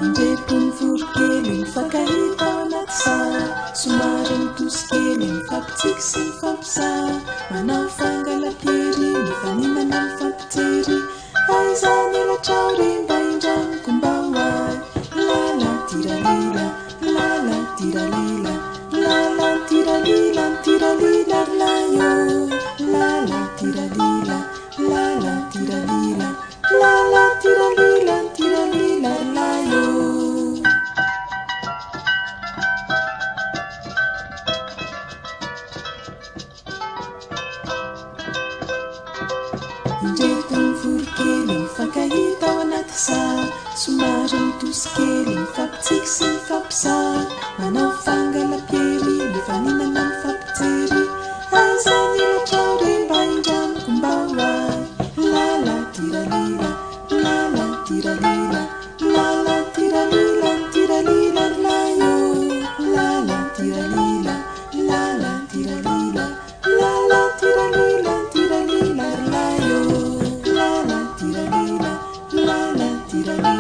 Indreto ny voronkely mifankahita ao anaty sary, somary mitosokely mifampitsiky sy mifampisaha, manao fangalam-pery mifaninana mifampijery, aizany elatrao re mba indramiko mba hoay. Lala tiralila, lala tiralila, lala tiralila, tiralila layo. Lala tiralila, lala tiralila, lala tiralila, tiralila layo. Indreto ny voronkely mifankahita ao anaty sary, somary mitosokely mifampitsiky sy mifampisaha, manao fangalam-pery mifaninana mifampijery, aizany elatrao re mba indramiko mba hoay. Lala tiralila, lala tiralila, lala tiralila, tiralila layo. Lala tiralila, lala tiralila, lala tiralila, tiralila layo. Lala tiralila, lala tiralila.